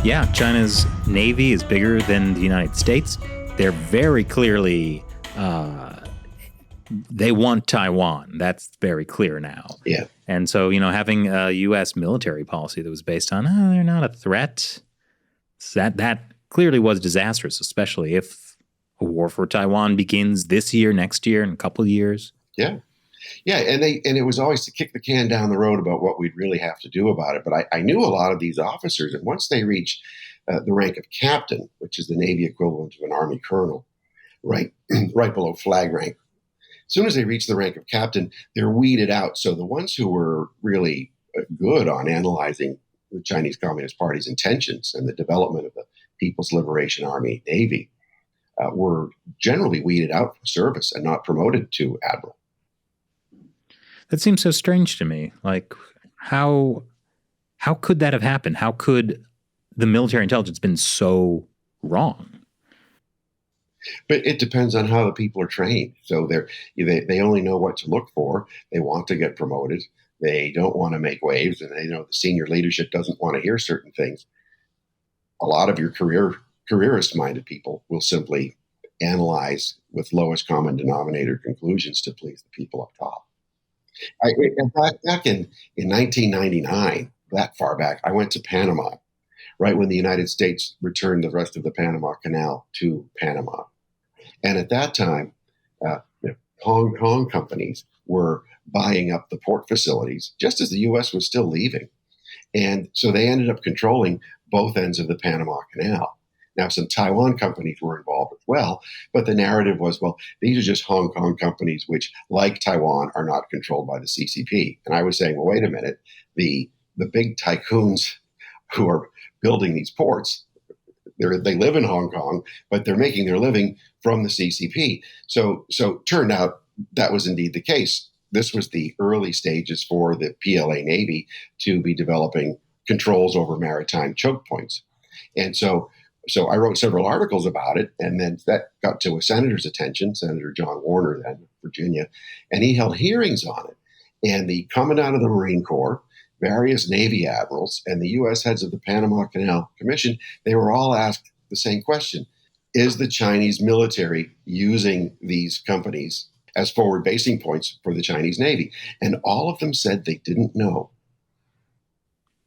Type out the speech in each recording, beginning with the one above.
Yeah, China's navy is bigger than the United States. They're very clearly, they want Taiwan. That's very clear now. Yeah. And so, having a U.S. military policy that was based on, they're not a threat, that clearly was disastrous, especially if a war for Taiwan begins this year, next year, in a couple of years. Yeah. Yeah, and it was always to kick the can down the road about what we'd really have to do about it. But I knew a lot of these officers, and once they reach the rank of captain, which is the Navy equivalent of an Army colonel, right below flag rank, as soon as they reach the rank of captain, they're weeded out. So the ones who were really good on analyzing the Chinese Communist Party's intentions and the development of the People's Liberation Army Navy were generally weeded out for service and not promoted to admiral. That seems so strange to me. Like, how could that have happened? How could the military intelligence been so wrong? But it depends on how the people are trained. So they only know what to look for. They want to get promoted. They don't want to make waves, and they know the senior leadership doesn't want to hear certain things. A lot of your careerist-minded people will simply analyze with lowest common denominator conclusions to please the people up top. Back in 1999, that far back, I went to Panama, right when the United States returned the rest of the Panama Canal to Panama. And at that time, Hong Kong companies were buying up the port facilities just as the U.S. was still leaving. And so they ended up controlling both ends of the Panama Canal. Now, some Taiwan companies were involved as well, but the narrative was, well, these are just Hong Kong companies which, like Taiwan, are not controlled by the CCP. And I was saying, well, wait a minute, the big tycoons who are building these ports, they live in Hong Kong, but they're making their living from the CCP. So turned out that was indeed the case. This was the early stages for the PLA Navy to be developing controls over maritime choke points. And so I wrote several articles about it, and then that got to a senator's attention, Senator John Warner, then of Virginia, and he held hearings on it. And the Commandant of the Marine Corps, various Navy admirals, and the U.S. heads of the Panama Canal Commission, they were all asked the same question. Is the Chinese military using these companies as forward basing points for the Chinese Navy? And all of them said they didn't know.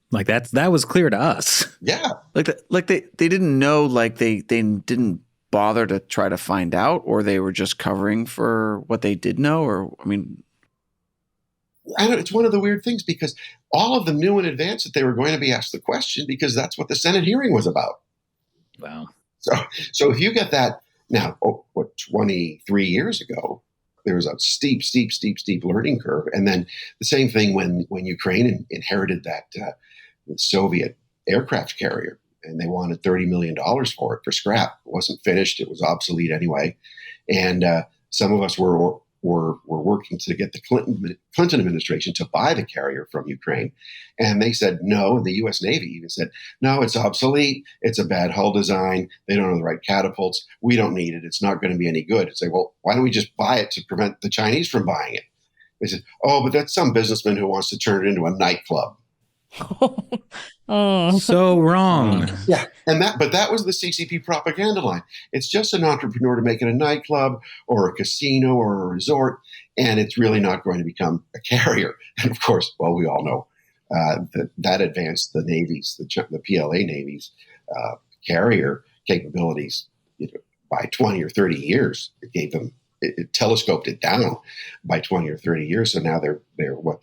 Like that was clear to us. Yeah. Like they didn't know, like they didn't bother to try to find out, or they were just covering for what they did know, or I mean, it's one of the weird things because all of them knew in advance that they were going to be asked the question because that's what the Senate hearing was about. Wow. So if you get that now, 23 years ago, there was a steep learning curve. And then the same thing when Ukraine inherited that Soviet aircraft carrier, and they wanted $30 million for it for scrap. It wasn't finished. It was obsolete anyway. And some of us were working to get the Clinton administration to buy the carrier from Ukraine. And they said no. The U.S. Navy even said, no, it's obsolete. It's a bad hull design. They don't have the right catapults. We don't need it. It's not going to be any good. It's like, well, why don't we just buy it to prevent the Chinese from buying it? They said, oh, but that's some businessman who wants to turn it into a nightclub. Oh, so wrong. Yeah. But that was the CCP propaganda line. It's just an entrepreneur to make it a nightclub or a casino or a resort, and it's really not going to become a carrier. And of course, well, we all know that advanced the Navy's, the PLA Navy's carrier capabilities by 20 or 30 years. It gave them, it telescoped it down by 20 or 30 years. So now they're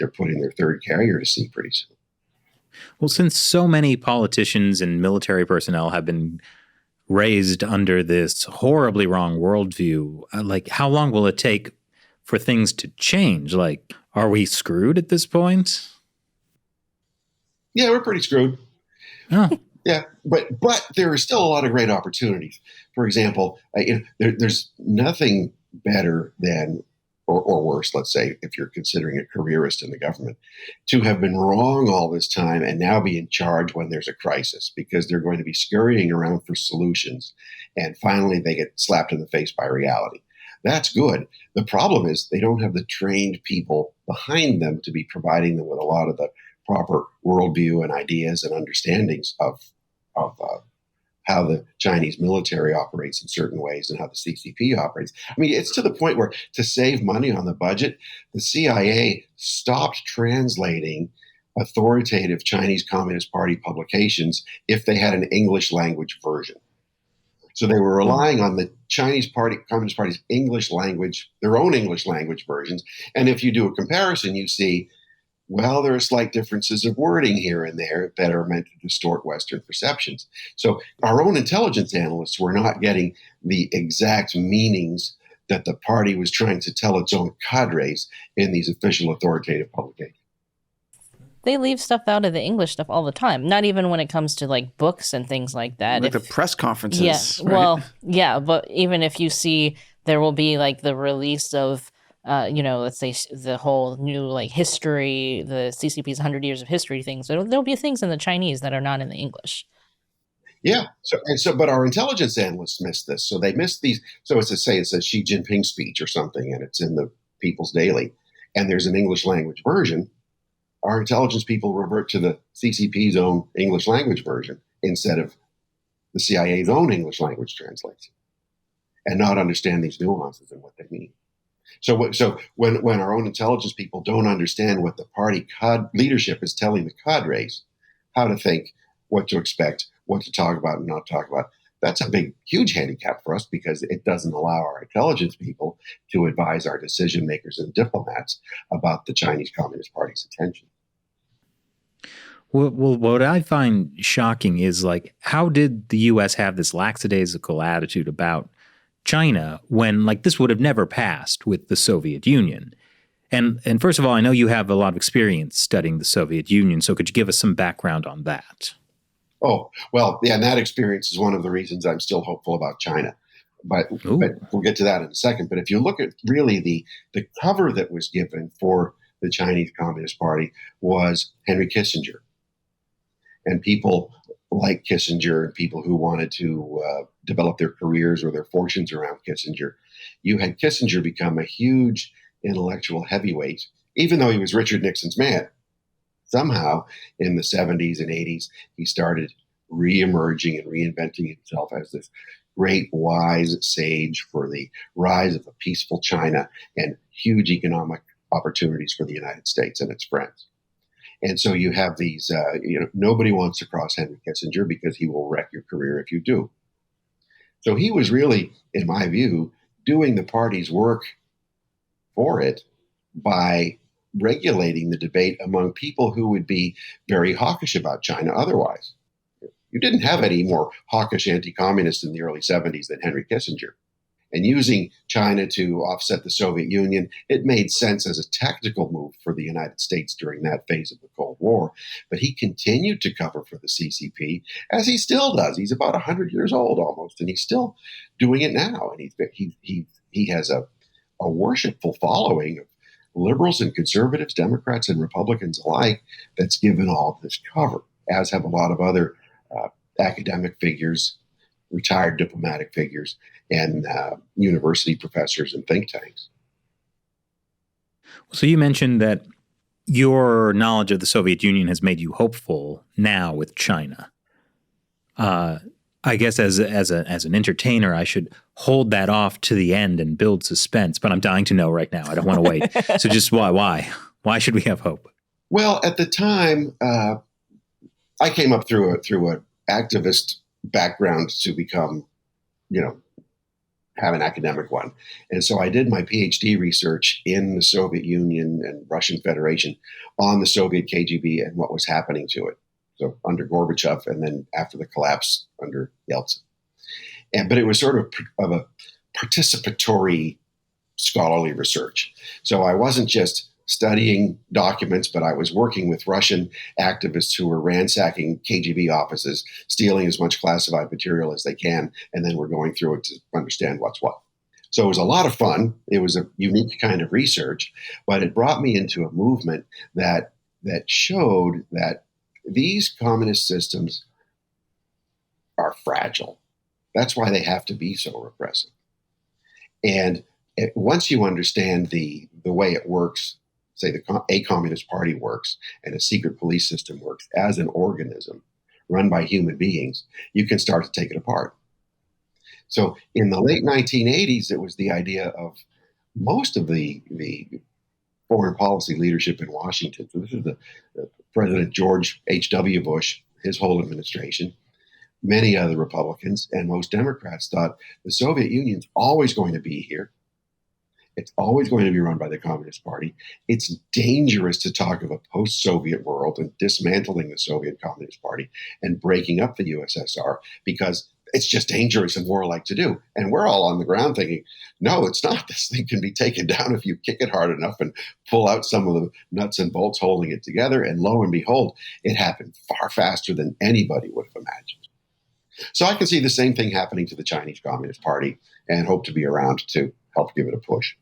putting their third carrier to sea pretty soon. Well, since so many politicians and military personnel have been raised under this horribly wrong worldview, like how long will it take for things to change? Like, are we screwed at this point? Yeah, we're pretty screwed. Oh. Yeah, but there are still a lot of great opportunities. For example, there's nothing better than, or worse, let's say, if you're considering a careerist in the government, to have been wrong all this time and now be in charge when there's a crisis, because they're going to be scurrying around for solutions, and finally they get slapped in the face by reality. That's good. The problem is they don't have the trained people behind them to be providing them with a lot of the proper worldview and ideas and understandings of of how the Chinese military operates in certain ways and how the CCP operates. I mean, it's to the point where to save money on the budget, the CIA stopped translating authoritative Chinese Communist Party publications if they had an English language version. So they were relying on the Chinese Communist Party's English language, their own English language versions. And if you do a comparison, you see, well, there are slight differences of wording here and there that are meant to distort Western perceptions. So our own intelligence analysts were not getting the exact meanings that the party was trying to tell its own cadres in these official authoritative publications. They leave stuff out of the English stuff all the time. Not even when it comes to like books and things like that. Like the press conferences. Yeah. Right? Well, yeah. But even if you see, there will be like the release of, let's say the whole new like history, the CCP's 100 years of history things. There'll be things in the Chinese that are not in the English. Yeah. But our intelligence analysts missed this. So they missed these. So it's a Xi Jinping speech or something, and it's in the People's Daily, and there's an English language version. Our intelligence people revert to the CCP's own English language version instead of the CIA's own English language translation, and not understand these nuances and what they mean. So when our own intelligence people don't understand what the party leadership is telling the cadres, how to think, what to expect, what to talk about and not talk about, that's a huge handicap for us because it doesn't allow our intelligence people to advise our decision makers and diplomats about the Chinese Communist Party's intention. Well, what I find shocking is like, how did the U.S. have this lackadaisical attitude about China when like this would have never passed with the Soviet Union? And first of all, I know you have a lot of experience studying the Soviet Union, so could you give us some background on that? Oh, well, yeah, and that experience is one of the reasons I'm still hopeful about China. But we'll get to that in a second. But if you look at really the cover that was given for the Chinese Communist Party was Henry Kissinger. And people like Kissinger and people who wanted to develop their careers or their fortunes around Kissinger, you had Kissinger become a huge intellectual heavyweight, even though he was Richard Nixon's man. Somehow in the 70s and 80s, he started reemerging and reinventing himself as this great wise sage for the rise of a peaceful China and huge economic opportunities for the United States and its friends. And so you have these, nobody wants to cross Henry Kissinger because he will wreck your career if you do. So he was really, in my view, doing the party's work for it by regulating the debate among people who would be very hawkish about China otherwise. You didn't have any more hawkish anti-communists in the early 70s than Henry Kissinger. And using China to offset the Soviet Union, it made sense as a tactical move for the United States during that phase of the Cold War. But he continued to cover for the CCP, as he still does. He's about 100 years old almost, and he's still doing it now. And he has a worshipful following of liberals and conservatives, Democrats and Republicans alike, that's given all this cover, as have a lot of other academic figures, retired diplomatic figures, and university professors and think tanks. So you mentioned that your knowledge of the Soviet Union has made you hopeful now with China. I guess as an entertainer, I should hold that off to the end and build suspense, but I'm dying to know right now. I don't want to wait. So just why? Why should we have hope? Well, at the time, I came up through an activist background to become, have an academic one. And so I did my PhD research in the Soviet Union and Russian Federation on the Soviet KGB and what was happening to it. So under Gorbachev and then after the collapse under Yeltsin. But it was sort of a participatory scholarly research. So I wasn't just studying documents, but I was working with Russian activists who were ransacking KGB offices, stealing as much classified material as they can, and then we're going through it to understand what's what. So it was a lot of fun. It was a unique kind of research, but it brought me into a movement that showed that these communist systems are fragile. That's why they have to be so repressive. And once you understand the way it works, say a communist party works and a secret police system works as an organism, run by human beings, you can start to take it apart. So in the late 1980s, it was the idea of most of the foreign policy leadership in Washington. So this is the President George H.W. Bush, his whole administration, many other Republicans, and most Democrats thought the Soviet Union's always going to be here. It's always going to be run by the Communist Party. It's dangerous to talk of a post-Soviet world and dismantling the Soviet Communist Party and breaking up the USSR because it's just dangerous and warlike to do. And we're all on the ground thinking, no, it's not. This thing can be taken down if you kick it hard enough and pull out some of the nuts and bolts holding it together. And lo and behold, it happened far faster than anybody would have imagined. So I can see the same thing happening to the Chinese Communist Party and hope to be around to help give it a push.